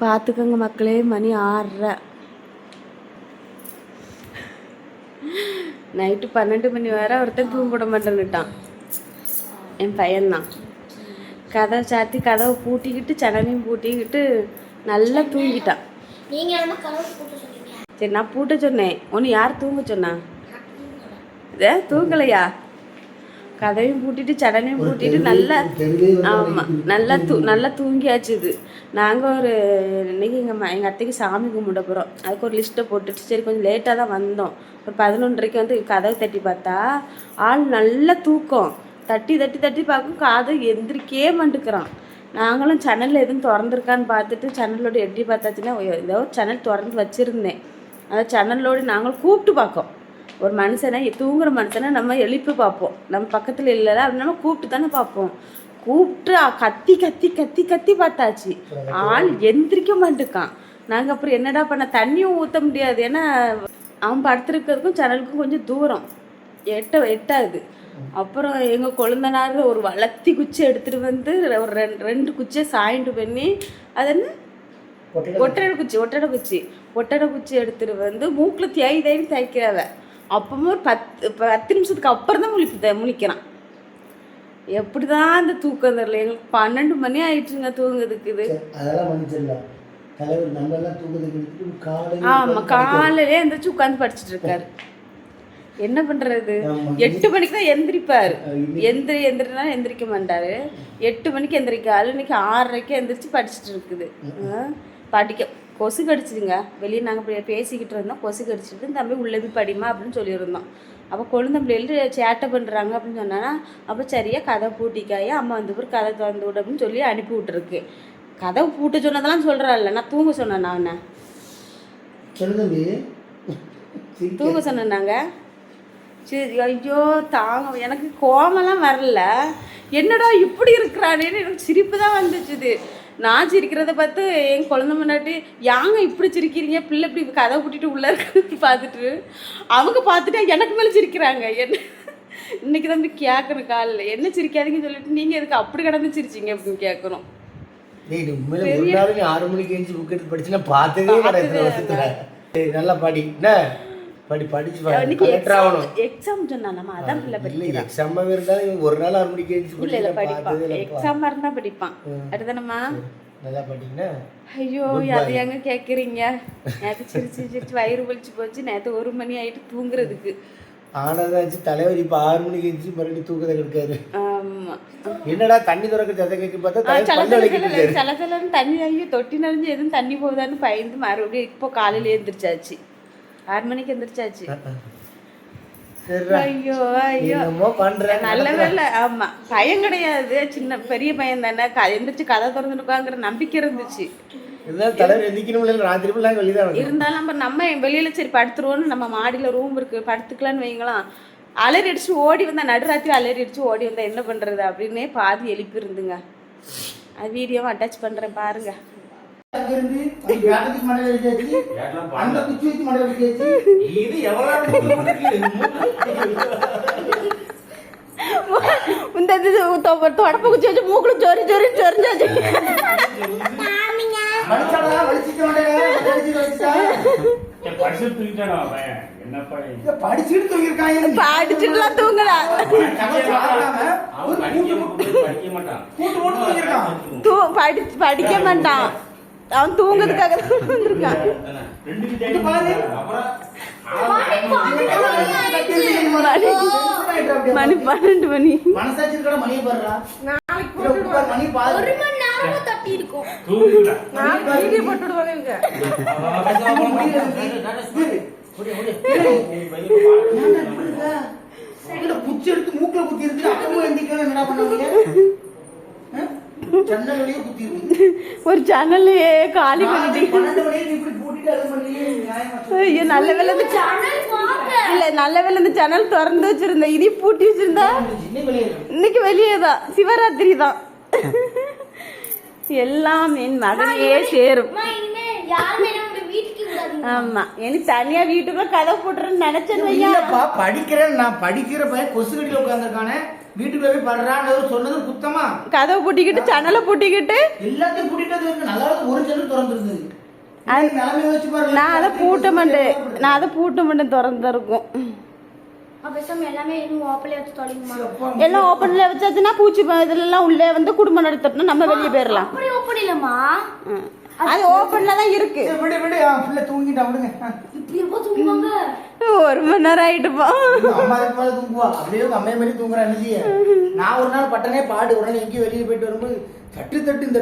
பார்த்துக்கோங்க மக்களே, மணி 6:30. நைட்டு 12 மணி வரை ஒருத்தன் தூங்க விட மாட்டேன்னுட்டான். என் பையன்தான் கதவை சாத்தி கதவை பூட்டிக்கிட்டு ஜன்னலையும் பூட்டிக்கிட்டு நல்லா தூங்கிட்டான். சரி, நான் பூட்ட சொன்னேன். ஒன்று யார் தூங்க சொன்னா? தூங்கலையா? கதவையும் பூட்டிட்டு ஜன்னலையும் பூட்டிட்டு நல்லா, ஆமாம், நல்லா தூங்கியாச்சு. இது நாங்கள் இன்னைக்கு எங்கள் அத்தைக்கு சாமி கும்பிட போகிறோம். அதுக்கு ஒரு லிஸ்ட்டை போட்டுட்டு சரி கொஞ்சம் லேட்டாக தான் வந்தோம். ஒரு 11:30 வந்து கதவை தட்டி பார்த்தா ஆள் நல்லா தூக்கம். தட்டி தட்டி தட்டி பார்க்கும், காதை எந்திரிக்கே மாட்டுக்கிறான். நாங்களும் சேனலில் எதுவும் திறந்துருக்கான்னு பார்த்துட்டு சேனலோடு எட்டி பார்த்தாச்சுன்னா ஏதோ சேனல் திறந்து வச்சுருந்தேன். அதை சேனலோடு நாங்களும் கூப்பிட்டு பார்க்கோம். ஒரு மனுஷனை, தூங்குற மனுஷனை நம்ம எழுப்பி பார்ப்போம். நம்ம பக்கத்தில் இல்லைல்ல அப்படின்னு நம்ம கூப்பிட்டு தானே பார்ப்போம். கூப்பிட்டு கத்தி கத்தி கத்தி கத்தி பார்த்தாச்சு, ஆள் எந்திரிக்க மாட்டுக்கான். நாங்கள் அப்புறம் என்னடா பண்ண, தண்ணியும் ஊற்ற முடியாது. ஏன்னா அவன் படுத்துருக்கிறதுக்கும் சேனலுக்கும் கொஞ்சம் தூரம், எட்டாது. அப்புறம் எங்கள் கொழுந்தனார் ஒரு வளர்த்தி குச்சி எடுத்துகிட்டு வந்து ஒரு ரெண்டு குச்சியை சாய்ண்டு பண்ணி, அது என்ன ஒட்டடை குச்சி எடுத்துகிட்டு வந்து மூக்கில் தேய்க்கிறாவ. அப்பவும் ஒரு 10 நிமிஷத்துக்கு அப்புறம் தான் முழிக்கிறான். எப்படி தான் அந்த தூக்கம் தெரியல. எங்களுக்கு 12 மணி ஆயிடுச்சுங்க தூங்குறதுக்கு. இது ஆமாம், காலையிலே எந்திரிச்சு உட்காந்து படிச்சுட்டு இருக்காரு. என்ன பண்ணுறது? 8 மணிக்கு தான் எந்திரிப்பார். எந்திரினா எந்திரிக்க மாட்டார். 8 மணிக்கு எந்திரிக்காது. இன்னைக்கு 6:30க்கு எந்திரிச்சு படிச்சுட்டு இருக்குது. படிக்க கொசு கடிச்சிதுங்க. வெளியே நாங்கள் பேசிக்கிட்டு இருந்தோம். கொசு கடிச்சிட்டு தம்பி உள்ளே போய் படிமா அப்படின்னு சொல்லியிருந்தோம். அப்போ கொழுந்த பிள்ளைகள் சேட்டை பண்ணுறாங்க அப்படின்னு சொன்னான்னா, அப்போ சரியா கதை பூட்டிக்காயே, அம்மா வந்து பிறகு கதை திறந்து விடு அப்படின்னு சொல்லி அனுப்பி விட்டுருக்கு. கதவை பூட்ட சொன்னதெல்லாம் சொல்கிறாள்ல, நான் தூங்க சொன்னேன். நான் தூங்க சொன்னேன்னாங்க. சரி, ஐயோ தாங்க, எனக்கு கோமெல்லாம் வரல. என்னடா இப்படி இருக்கிறானேன்னு எனக்கு சிரிப்பு தான் வந்துச்சுது. நான் சிரிக்கிறத பார்த்து என் குழந்தை முன்னாடி, யாங்க இப்படி சிரிக்கிறீங்க, பிள்ளை இப்படி கதை கூட்டிட்டு உள்ளே இருக்கு பார்த்துட்டு அவங்க பார்த்துட்டு எனக்கு மேலே சிரிக்கிறாங்க. என்ன இன்னைக்கு தான் போய் கேட்கணும் காலையில், என்ன சிரிக்காதீங்கன்னு சொல்லிட்டு நீங்கள் எதுக்கு அப்படி கடந்து சிரிச்சிங்க அப்படின்னு கேட்கணும். 6 மணிக்கு எழுந்து புக் எடுத்து படிச்சுன்னா பார்த்ததே நல்லா படி படிச்சு எக்ஸாம் சொன்னாலாமா, அதான் பிள்ளை படிக்கிறா. எக்ஸாம் இருந்தாலும் ஒரு நாள் 6 மணிக்கு எழுந்து படிப்பான். எக்ஸாம் இருந்தா படிப்பான். அடுத்தானம்மா நல்லா படிங்கன்னா. ஐயோ, அது எங்க கேட்குறீங்க? நேற்று சிரிச்சு வயிறு வலிச்சு போச்சு. நேற்று 1 மணி ஆகிட்டு தூங்குறதுக்கு. ஆனதாச்சு தலைவர் இப்போ 6 மணிக்கு எழுந்து மறுபடியும் தூக்கத்தை கிடைக்காது. என்னடா தண்ணி திறக்க அதை கேட்க பார்த்தா சலசலன்னு தண்ணி ஐயோ தொட்டி நிறைஞ்சு எதுவும் தண்ணி போகுதான்னு பயந்து மறுபடியும் இப்போ காலையில் எழுந்திரிச்சாச்சு. 6 மணிக்கு எந்திரிச்சாச்சு. ஐயோ ஐயோ நல்ல வேலை. ஆமா, பயம் கிடையாது, சின்ன பெரிய பையன் தானே. எந்திரிச்சு கதை திறந்துருக்காங்கிற நம்பிக்கை இருந்துச்சு. இருந்தாலும் நம்ம வெளியில சரி படுத்துருவோன்னு, நம்ம மாடியில ரூம் இருக்கு படுத்துக்கலான்னு வைங்களாம். அலறி அடிச்சு ஓடி வந்தா, நடுராத்திரி அலறி அடிச்சு ஓடி வந்தா என்ன பண்றது அப்படின்னே பாதி எழுப்பி இருந்துங்க. அது வீடியோவை அட்டாச் பண்றேன் பாருங்க. தொடப்ப குச்சி வச்சு மூக்குல சொறி சொறி சொரிஞ்சாச்சு. படிச்சுட்டுலாம் தூங்கலாம். படிக்க மாட்டான், அவன் தூங்குறதுக்காக இருக்கான். மணி 12 மணி. குச்சி எடுத்து மூக்குல குத்தி இருக்கு. என்ன பண்ணுவீங்க? ஒரு சேனல்லையே காலி பண்ணிட்டீங்க. நல்ல வேலை இல்ல, நல்ல வேலை இந்த சேனல் திறந்து வச்சிருந்தேன். இனி பூட்டி வச்சிருந்தா இன்னைக்கு வெளியே தான், சிவராத்திரி தான். எல்லாம் என் மகனையே சேரும். ஆமா, இனி தனியா வீட்டுக்குள்ள கதை போட்டுறேன்னு நினைச்சேன். படிக்கிறேன், நான் படிக்கிற பையன் கொசு கட்டில உட்காந்துருக்கானே. வீட்டுக்குள்ள போய் படுறான்னு சொன்னது குத்தமா? கதவை பூட்டிக்கிட்டு ஜன்னலை பூட்டிக்கிட்டு எல்லாத்தையும் பூட்டிட்டு இருக்கு. நல்லா ஒரு ஜன்னல் திறந்துருது. நிலைமை வச்சு பாருங்க. நான் அதை பூட்ட மாட்டேன் திறந்துருக்கும். எல்லாம் ஓப்பன்ல வச்சாச்சுன்னா பூச்சி இதெல்லாம் உள்ளே வந்து குடும்பம் நடத்தணும். நம்ம வெளியே போயிடலாம். அது ஓப்பன்ல தான் இருக்கு. விடு விடு புள்ள தூங்கிட்டா விடுங்க. ஒரு மணி நேரம் ஆயிட்டுப்பா. அம்மா அதுக்கு மேல தூங்குவா. அப்படியே அம்மைய மாதிரி தூங்குறா. என்ன செய்ய? நான் ஒரு நாள் பட்டனே பாடு. உடனே எங்கேயும் வெளியே போயிட்டு வரும்போது தட்டு தட்டு இந்த